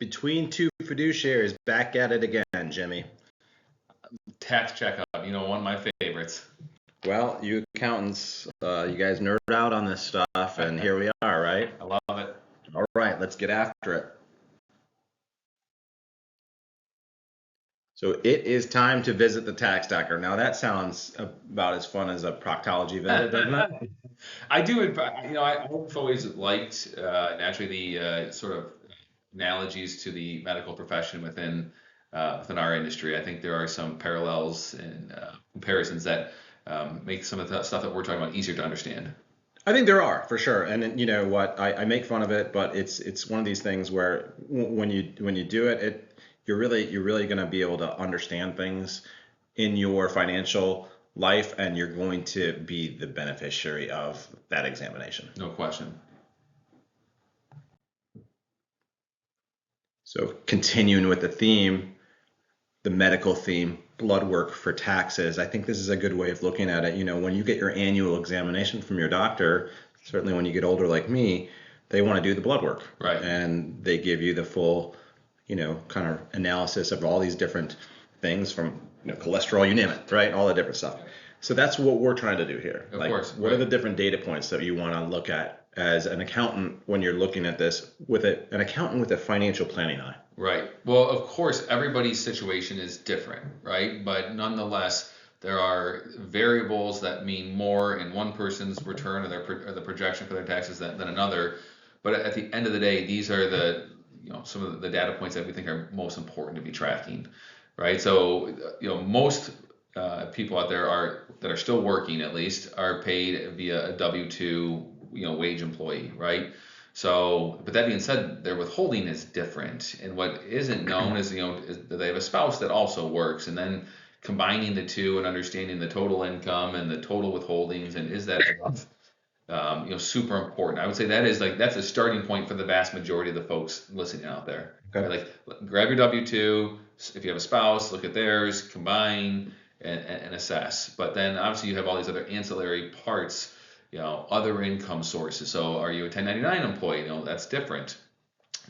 Between two fiduciaries, back at it again, Jimmy. Tax checkup, one of my favorites. Well, you accountants, you guys nerd out on this stuff, and here we are, right? I love it. All right, let's get after it. So it is time to visit the tax doctor. Now that sounds about as fun as a proctology visit, doesn't it? I do. I've always liked naturally the sort of analogies to the medical profession within our industry. I think there are some parallels and comparisons that make some of the stuff that we're talking about easier to understand. I think there are, for sure. And you know what? I make fun of it, but it's one of these things where when you do it, you're really going to be able to understand things in your financial life, and you're going to be the beneficiary of that examination. No question. So continuing with the theme, the medical theme, blood work for taxes, I think this is a good way of looking at it. When you get your annual examination from your doctor, certainly when you get older like me, they want to do the blood work. Right. And they give you the full, kind of analysis of all these different things from cholesterol, you name it, right? All the different stuff. So that's what we're trying to do here. Of course. What are the different data points that you want to look at as an accountant when you're looking at this with an accountant with a financial planning eye? Right. Well, of course, everybody's situation is different, right? But nonetheless, there are variables that mean more in one person's return or the projection for their taxes than another. But at the end of the day, these are some of the data points that we think are most important to be tracking, right? So, most people out there that are still working, at least, are paid via a W-2, wage employee, right? So, but that being said, their withholding is different, and what isn't known is that they have a spouse that also works, and then combining the two and understanding the total income and the total withholdings, and is that enough? Super important. I would say that's a starting point for the vast majority of the folks listening out there. Okay. Right? Like, grab your W-2. If you have a spouse, look at theirs, combine and assess. But then obviously you have all these other ancillary parts. Other income sources. So are you a 1099 employee? That's different.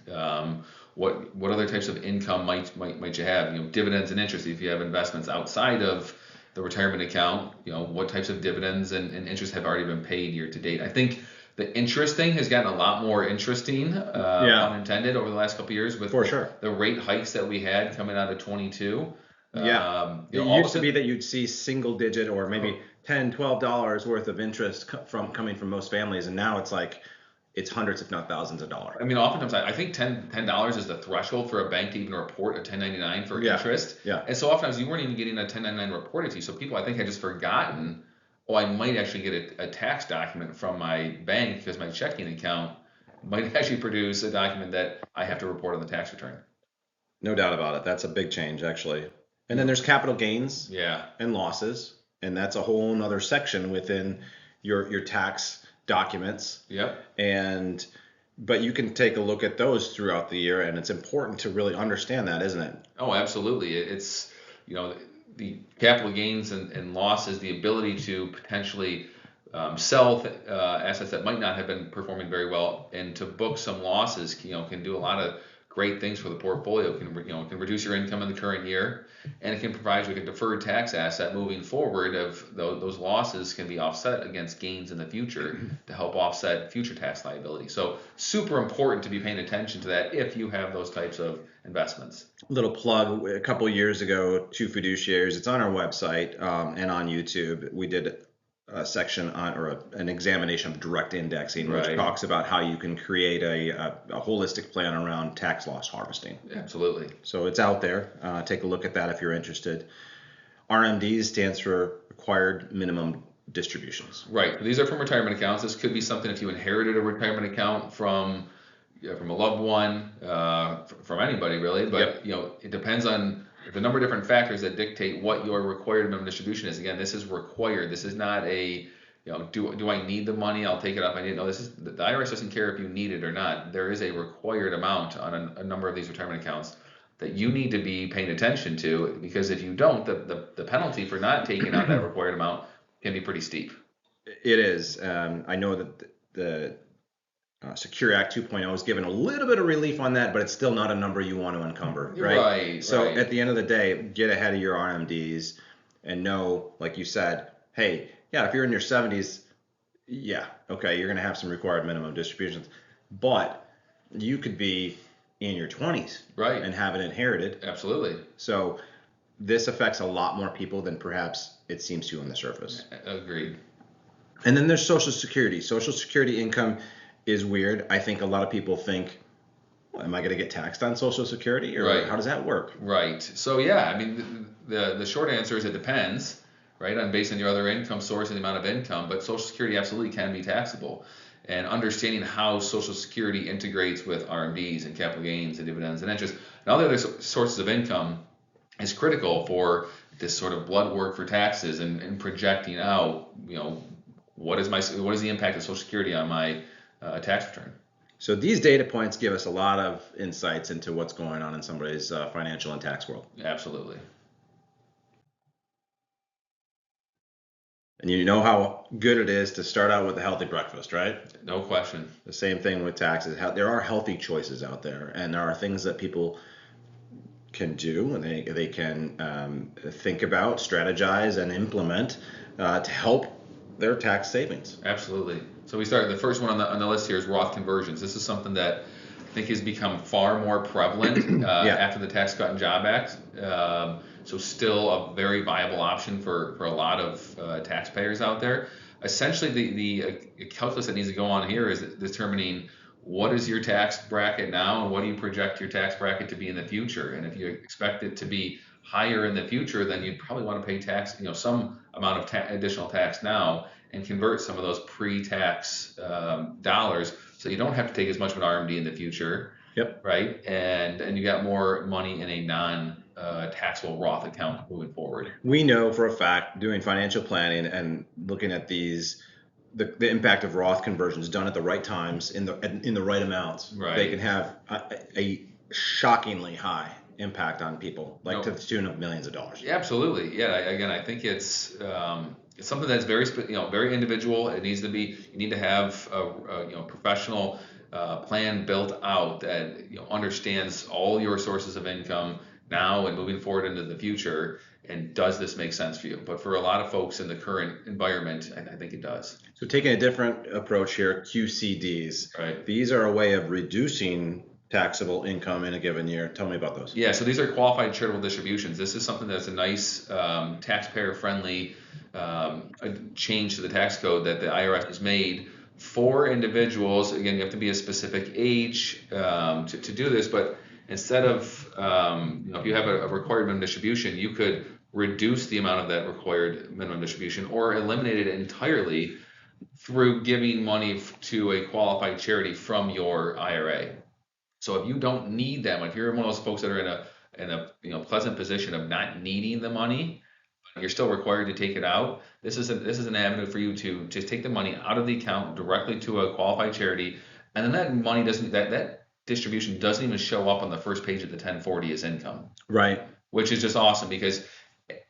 What other types of income might you have? Dividends and interest. If you have investments outside of the retirement account, what types of dividends and interest have already been paid year to date? I think the interest thing has gotten a lot more interesting, pun intended, over the last couple of years with the rate hikes that we had coming out of 22. Yeah. It used to be that you'd see single digit or maybe $10, $12 worth of interest coming from most families, and now it's hundreds if not thousands of dollars. I mean, oftentimes I think $10 is the threshold for a bank to even report a 1099 for interest. Yeah. And so oftentimes you weren't even getting a 1099 reported to you. So people, I think, had just forgotten, I might actually get a tax document from my bank because my checking account might actually produce a document that I have to report on the tax return. No doubt about it. That's a big change, actually. And then there's capital gains and losses, and that's a whole nother section within your tax documents. Yep. But you can take a look at those throughout the year, and it's important to really understand that, isn't it? Oh, absolutely. It's the capital gains and losses, the ability to potentially sell assets that might not have been performing very well, and to book some losses, can do a lot of great things for the portfolio. It can reduce your income in the current year, and it can provide you with a deferred tax asset moving forward. Of those losses can be offset against gains in the future to help offset future tax liability. So super important to be paying attention to that if you have those types of investments. Little plug: a couple of years ago, Two Fiduciaries. It's on our website and on YouTube. We did a section on an examination of direct indexing, which talks about how you can create a holistic plan around tax loss harvesting. Absolutely. So it's out there. Take a look at that if you're interested. RMDs stands for required minimum distributions. Right. These are from retirement accounts. This could be something if you inherited a retirement account from a loved one, from anybody really. But it depends on the number of different factors that dictate what your required minimum distribution is. Again, this is required. This is not a, do I need the money? I'll take it up. I need. No, this is the IRS doesn't care if you need it or not. There is a required amount on a number of these retirement accounts that you need to be paying attention to, because if you don't, the penalty for not taking out that required amount can be pretty steep. It is. I know that Secure Act 2.0 is giving a little bit of relief on that, but it's still not a number you want to encumber, right? Right, So right. at the end of the day, get ahead of your RMDs and know, like you said, hey, yeah, if you're in your 70s, yeah, okay, you're going to have some required minimum distributions, but you could be in your 20s Right. and have it inherited. Absolutely. So this affects a lot more people than perhaps it seems to on the surface. Agreed. And then there's Social Security. Social Security income is weird. I think a lot of people think, well, am I going to get taxed on Social Security, or Right. how does that work? Right. So yeah, I mean, the short answer is it depends, right, on based on your other income source and the amount of income. But Social Security absolutely can be taxable, and understanding how Social Security integrates with RMDs and capital gains and dividends and interest and all the other sources of income is critical for this sort of blood work for taxes and projecting out, what is the impact of Social Security on my tax return. So these data points give us a lot of insights into what's going on in somebody's financial and tax world. Absolutely. And you know how good it is to start out with a healthy breakfast, right? No question. The same thing with taxes. There are healthy choices out there, and there are things that people can do, and they can think about, strategize, and implement to help their tax savings. Absolutely. So we start the first one on the list here is Roth conversions. This is something that I think has become far more prevalent Yeah. after the Tax Cut and Job Act. So still a very viable option for a lot of taxpayers out there. Essentially, the calculus that needs to go on here is determining what is your tax bracket now and what do you project your tax bracket to be in the future. And if you expect it to be higher in the future, then you'd probably want to pay tax, some amount of additional tax now and convert some of those pre-tax dollars so you don't have to take as much of an RMD in the future. Yep. Right. And you got more money in a non-taxable Roth account moving forward. We know for a fact, doing financial planning and looking at these, the impact of Roth conversions done at the right times in the right amounts, Right. They can have a shockingly high impact on people, like to the tune of millions of dollars. Yeah, absolutely. Yeah. Again, I think it's something that's very very individual. It needs to be. You need to have a professional plan built out that understands all your sources of income now and moving forward into the future. And does this make sense for you? But for a lot of folks in the current environment, I think it does. So taking a different approach here, QCDs. Right. These are a way of reducing taxable income in a given year. Tell me about those. Yeah, so these are qualified charitable distributions. This is something that's a nice taxpayer-friendly change to the tax code that the IRS has made for individuals. Again, you have to be a specific age to do this, but instead of if you have a required minimum distribution, you could reduce the amount of that required minimum distribution or eliminate it entirely through giving money to a qualified charity from your IRA. So if you don't need that money, if you're one of those folks that are in a pleasant position of not needing the money, but you're still required to take it out, this is an avenue for you to just take the money out of the account directly to a qualified charity, and then that money doesn't that distribution doesn't even show up on the first page of the 1040 as income. Right. Which is just awesome because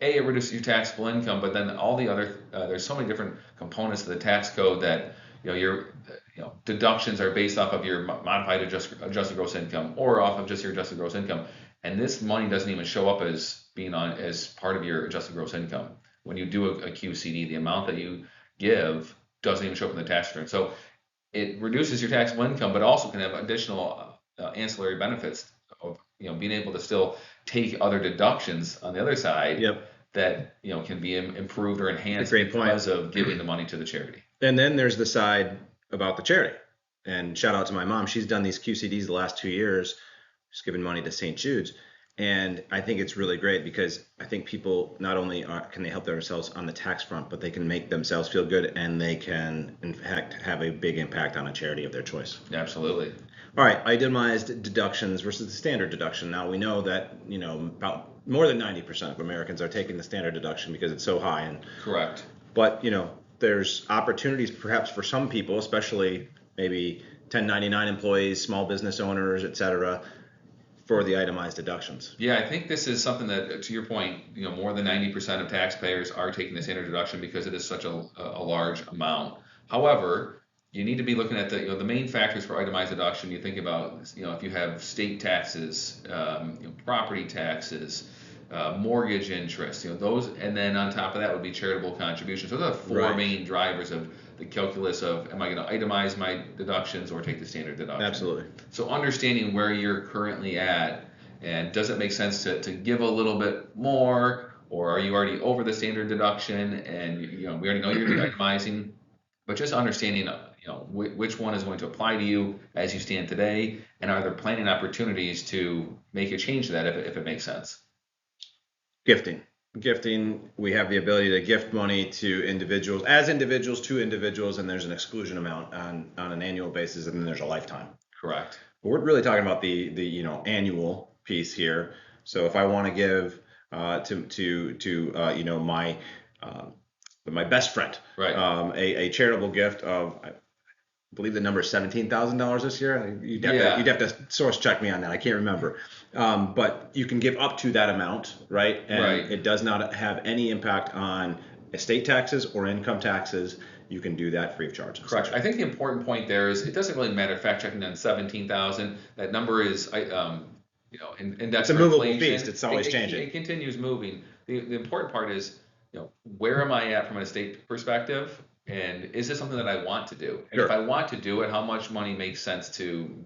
it reduces your taxable income, but then all the other there's so many different components to the tax code that your deductions are based off of your modified adjusted gross income or off of just your adjusted gross income, and this money doesn't even show up as being on as part of your adjusted gross income. When you do a QCD, the amount that you give doesn't even show up in the tax return. So it reduces your taxable income, but also can have additional ancillary benefits of being able to still take other deductions on the other side. Yep. That can be improved or enhanced because of giving the money to the charity. And then there's the side about the charity. And shout out to my mom. She's done these QCDs the last 2 years. She's given money to St. Jude's. And I think it's really great because I think people not only can they help themselves on the tax front, but they can make themselves feel good, and they can, in fact, have a big impact on a charity of their choice. Absolutely. All right, itemized deductions versus the standard deduction. Now we know that about more than 90% of Americans are taking the standard deduction because it's so high. And correct. But there's opportunities perhaps for some people, especially maybe 1099 employees, small business owners, et cetera, for the itemized deductions. Yeah, I think this is something that, to your point, more than 90% of taxpayers are taking the standard deduction because it is such a large amount. However, you need to be looking at the main factors for itemized deduction. You think about if you have state taxes, property taxes, mortgage interest, those, and then on top of that would be charitable contributions. So those are the four Right. main drivers of the calculus of, am I going to itemize my deductions or take the standard deduction? Absolutely. So understanding where you're currently at, and does it make sense to give a little bit more, or are you already over the standard deduction and we already know you're going to be itemizing, but just understanding which one is going to apply to you as you stand today, and are there planning opportunities to make a change to that if it makes sense. Gifting, we have the ability to gift money to individuals, to individuals, and there's an exclusion amount on an annual basis, and then there's a lifetime. Correct. But we're really talking about the annual piece here. So if I want to give to my best friend, Right. A charitable gift of, I believe the number is $17,000 this year. You'd have to source check me on that. I can't remember. But you can give up to that amount, right? And Right. it does not have any impact on estate taxes or income taxes. You can do that free of charge. Correct. I think the important point there is it doesn't really matter. Fact checking on 17,000. That number is, index It's a for movable inflation. feast. It's always changing. It continues moving. The important part is, where am I at from an estate perspective, and is this something that I want to do? And Sure. if I want to do it, how much money makes sense to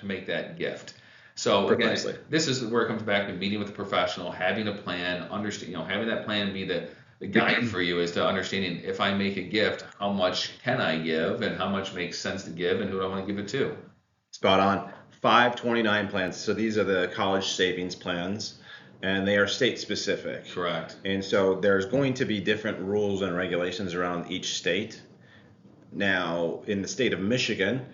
make that gift? So again, Precisely. this is where it comes back to meeting with a professional, having a plan, having that plan be the guide for you, is to understanding, if I make a gift, how much can I give, and how much makes sense to give, and who do I want to give it to? Spot on. 529 plans. So these are the college savings plans, and they are state specific. Correct. And so there's going to be different rules and regulations around each state. Now, in the state of Michigan,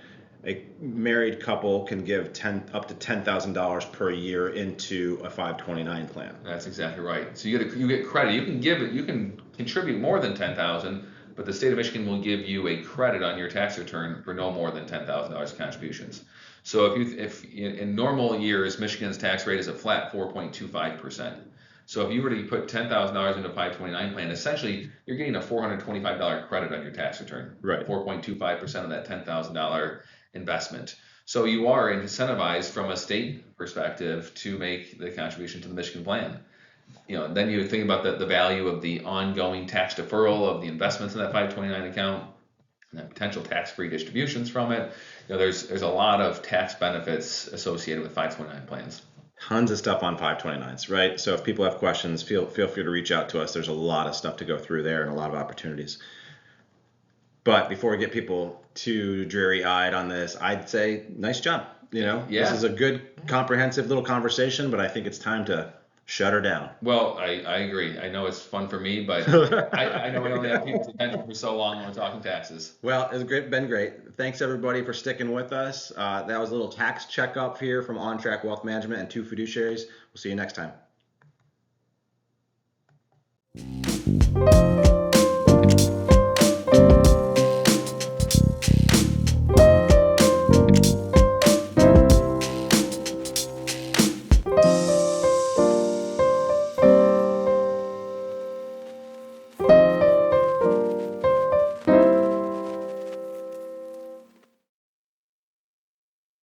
a married couple can give up to $10,000 per year into a 529 plan. That's exactly right. So you get credit. You can contribute more than 10,000, but the state of Michigan will give you a credit on your tax return for no more than $10,000 contributions. So if in normal years, Michigan's tax rate is a flat 4.25%. So if you were to put $10,000 into a 529 plan, essentially you're getting a $425 credit on your tax return. Right. 4.25% of that $10,000 investment. So you are incentivized from a state perspective to make the contribution to the Michigan plan. Then you think about the value of the ongoing tax deferral of the investments in that 529 account, and the potential tax-free distributions from it. There's a lot of tax benefits associated with 529 plans. Tons of stuff on 529s, right? So if people have questions, feel free to reach out to us. There's a lot of stuff to go through there and a lot of opportunities. But before we get people too dreary-eyed on this, I'd say nice job. Yeah. This is a good, comprehensive little conversation, but I think it's time to shut her down. Well, I agree. I know it's fun for me, but I know I only have people's attention for so long when we're talking taxes. Well, it's been great. Thanks everybody for sticking with us. That was a little tax checkup here from On Track Wealth Management and 2 Fiduciaries. We'll see you next time.